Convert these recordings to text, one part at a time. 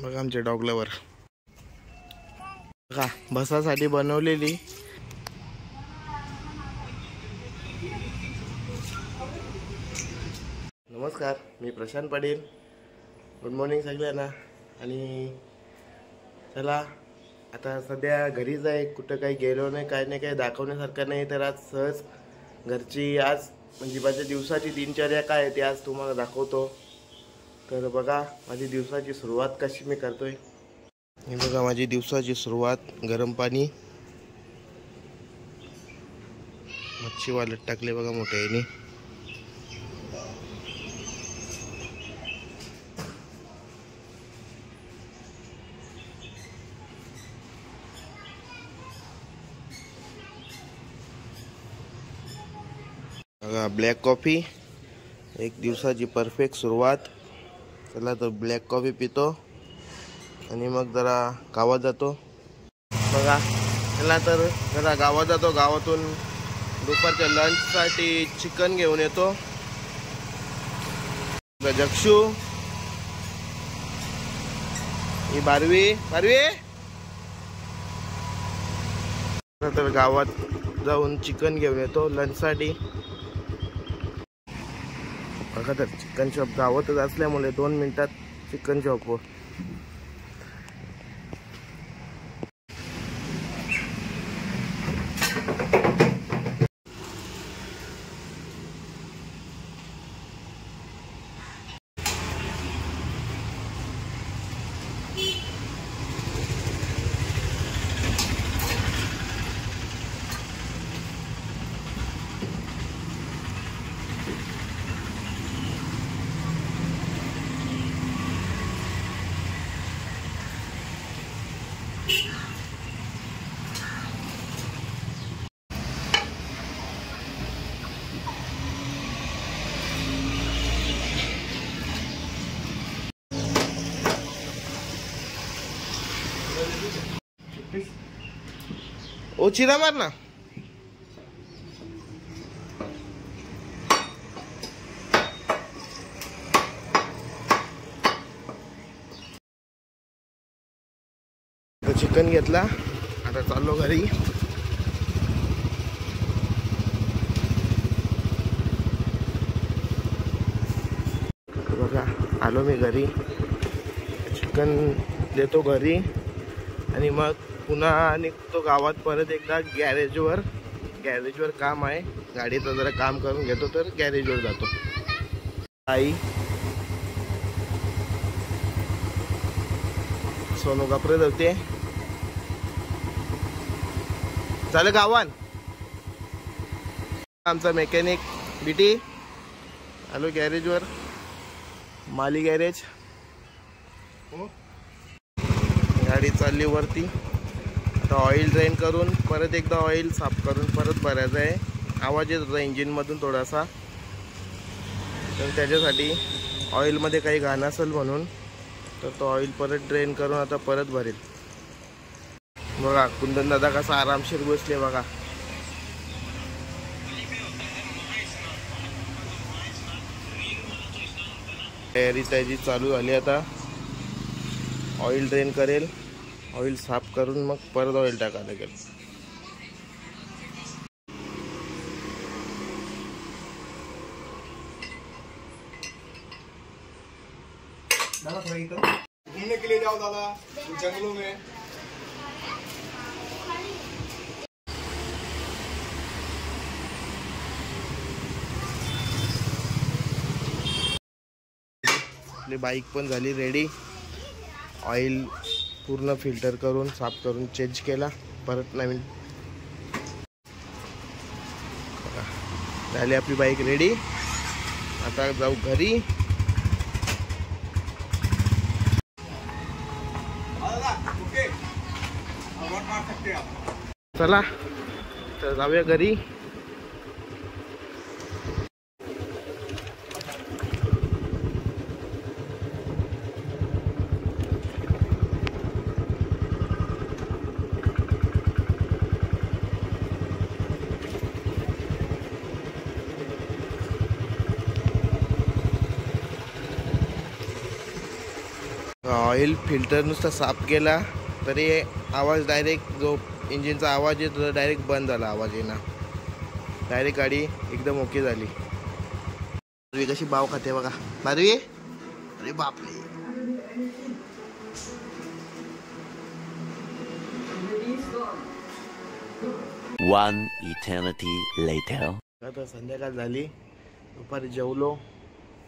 बघा आमच्या dog lover बघा बसासाठी बनवलेली. नमस्कार, मी प्रशांत पाटील. गुड मॉर्निंग सगळ्यांना. आणि चला आता सध्या घरीच आहे, कुठं काही गेलो नाही, काय नाही, काही दाखवण्यासारखं नाही. तर आज सहज घरची आज म्हणजे माझ्या दिवसाची दिनचर्या काय आहे ते आज तुम्हाला दाखवतो. तर बघा माझी दिवसाची सुरुवात कशी मी करतोय. हे बघा माझी दिवसाची सुरुवात. गरम पाणी, मच्छी वालत टाकले बघा मोठ्या याने. बघा ब्लॅक कॉफी, एक दिवसाची परफेक्ट सुरुवात. चला तर ब्लॅक कॉफी पितो आणि मग जरा गावात जातो. बघा चला तर जरा गावात जातो. गावातून दुपारच्या लंचसाठी चिकन घेऊन येतो. जक्षू ही बारवी तर गावात जाऊन चिकन घेऊन येतो लंचसाठी. बघा तर चिकन शॉप गावातच असल्यामुळे 2 मिनिटात चिकन शॉपवर. ओ चिरा मार ना. चिकन घेतला, आता चाललो घरी. बघा आलो मी घरी. चिकन देतो घरी आणि मग पुन्हा निघतो गावात परत एकदा गॅरेजवर काम आहे. गाडीचं जरा काम करून घेतो तर गॅरेजवर जातो. आई सोनू कपडे धुते. चालेल गावात. आमचा मेकॅनिक बीटी आलो गॅरेजवर, माली गॅरेज. गाडी चालली वरती. आता ऑइल ड्रेन करून परत एकदा ऑइल साफ करून परत भरायचं आहे. आवाज येत होता इंजिनमधून थोडासा, तर त्याच्यासाठी ऑइलमध्ये काही घाण असेल म्हणून तर तो ऑइल परत ड्रेन करून आता परत भरेल. बघा कुंदन दादा कसा आरामशीर बसले बघा. तयारी त्याची चालू झाली. आता ऑइल ड्रेन करेल, ऑइल साफ करून मग परत ऑइल टाकायला लागेल. दादा थोड़ा इधर घूमने के लिए जाओ दादा जंगलों में. आपली बाईक पण झाली रेडी. ऑइल पूर्ण फिल्टर करून साफ करून चेंज केला. परत नवीन झाली आपली बाईक रेडी. आता जाऊ घरी. चला तर जाऊया घरी. ऑइल फिल्टर नुसता साफ केला तरी आवाज डायरेक्ट जो इंजिनचा आवाज येतो डायरेक्ट बंद झाला, आवाज येणार. डायरेक्ट गाडी एकदम ओके झाली. बारवी कशी भाव खाते बघा. बारवी, अरे बापरे. One eternity later. आता संध्याकाळ झाली, दुपारी जेवलो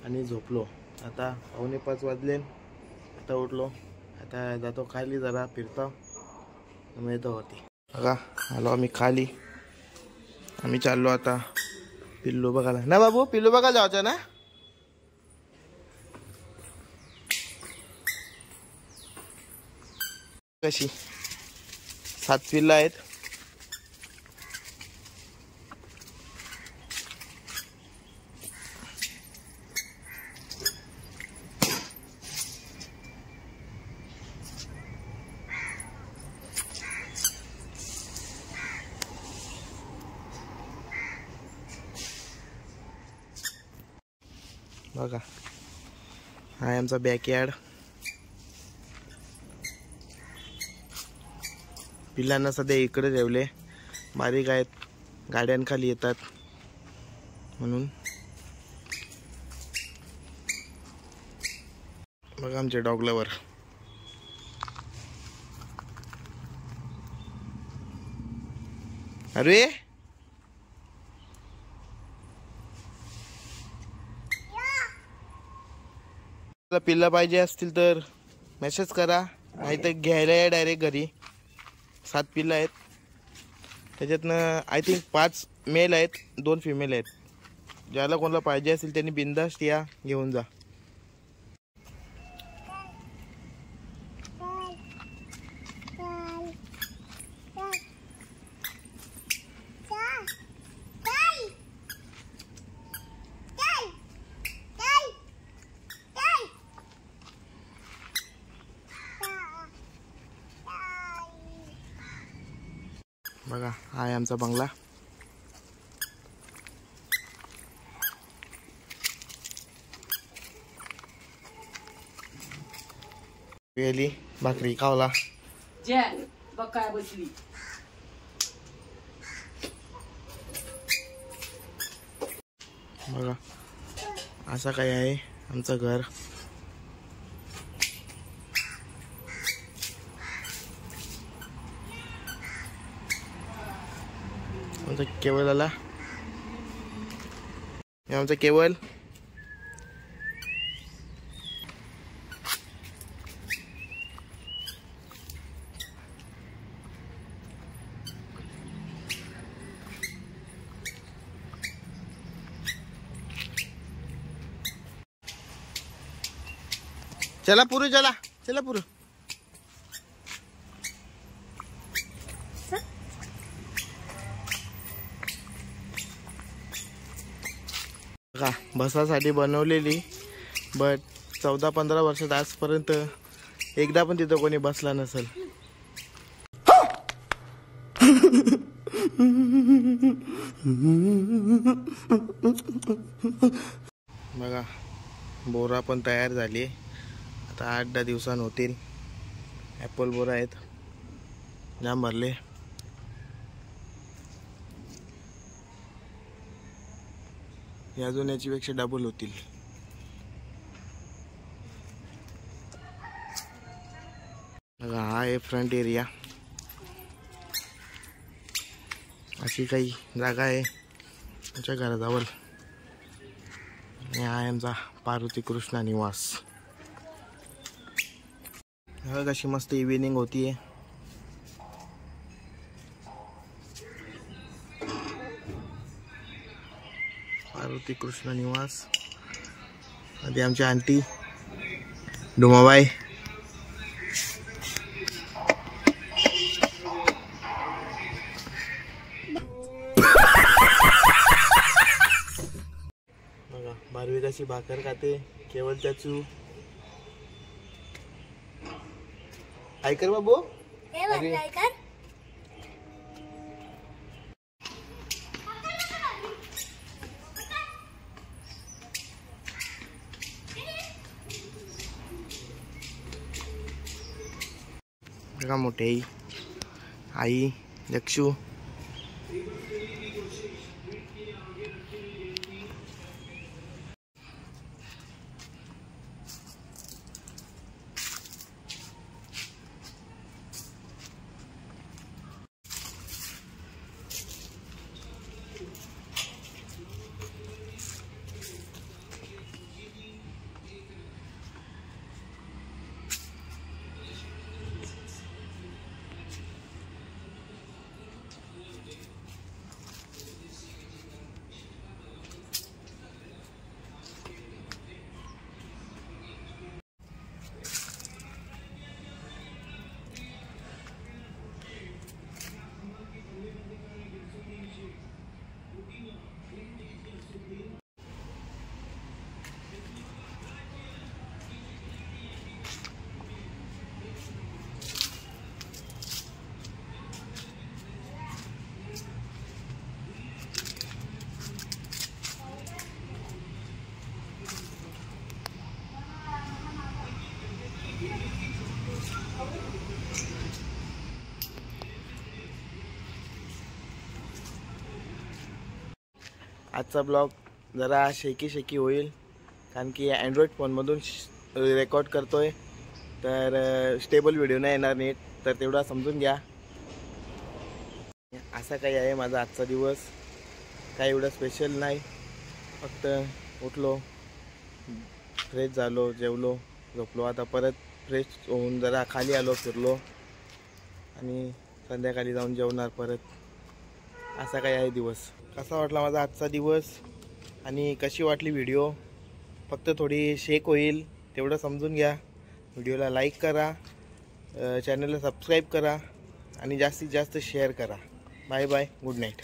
आणि झोपलो. आता 4:45 वाजले. आता उठलो, आता जातो खाली जरा फिरतो, मिळतो होती बघा. आलो आम्ही खाली. आम्ही चाललो आता पिल्लू बघायला ना. बाबू पिल्लू बघायला जायचं ना. कशी 7 पिल्लं आहेत. बघा हा आहे आमचा बॅकयार्ड. पिल्लांना सध्या इकडे ठेवले, बारीक आहेत, गाड्यांखाली येतात म्हणून. बघा आमचे डॉग लवर. अरे पिल्ला पाहिजे असतील तर मेसेज करा, नाही तर घ्यायला या डायरेक्ट घरी. 7 पिल्लं आहेत, त्याच्यातनं आय थिंक 5 मेल आहेत, 2 फिमेल आहेत. ज्याला कोणाला पाहिजे असेल त्यांनी बिंदास्त या, घेऊन जा. बघा हा आहे आमचा बंगला. गेली भाकरी खावला. बघा बसली. बघा असं काय आहे आमचं घर. आमचा केवल आला, आमचा केवल. चला पुरू, चला चला पुरू. बघा बसासाठी बनवलेली, बट 14-15 वर्षात आजपर्यंत एकदा पण तिथं कोणी बसला नसेल. बघा बोरा पण तयार झाली. आता 8-10 दिवसांनी होतील. ॲपल बोरा आहेत, जाम भरले. अजून याच्यापेक्षा डबल होतील. बघा हा आहे फ्रंट एरिया. अशी काही जागा आहे आमच्या घराजवळ. आणि हा आहे आमचा पार्वती कृष्णा निवास. बघा कशी मस्त इव्हिनिंग होतीये. पार्वती कृष्णा निवास. आधी आमची आंटी डुमाबाई. बघा बारवी कशी भाकर खाते. केवळ त्याचू ऐकर बाबू. बघा मोठी आई दक्षू. आजचा ब्लॉग जरा शेकी होईल कारण की अँड्रॉइड फोनमधून रेकॉर्ड करतोय, तर स्टेबल व्हिडिओ नाही येणार नीट, तर तेवढा समजून घ्या. असा काही आहे माझा आजचा दिवस. काही एवढं स्पेशल नाही, फक्त उठलो, फ्रेश झालो, जेवलो, झोपलो. आता परत फ्रेश होऊन जरा खाली आलो, फिरलो आणि संध्याकाळी जाऊन जेवणार परत. असा काही आहे दिवस. कसा वाटला माझा आजचा दिवस आणि कशी वाटली व्हिडिओ, फक्त थोडी शेक होईल तेवढं समजून घ्या. व्हिडिओला लाईक करा, चॅनलला सबस्क्राईब करा आणि जास्तीत जास्त शेअर करा. Bye bye, good night.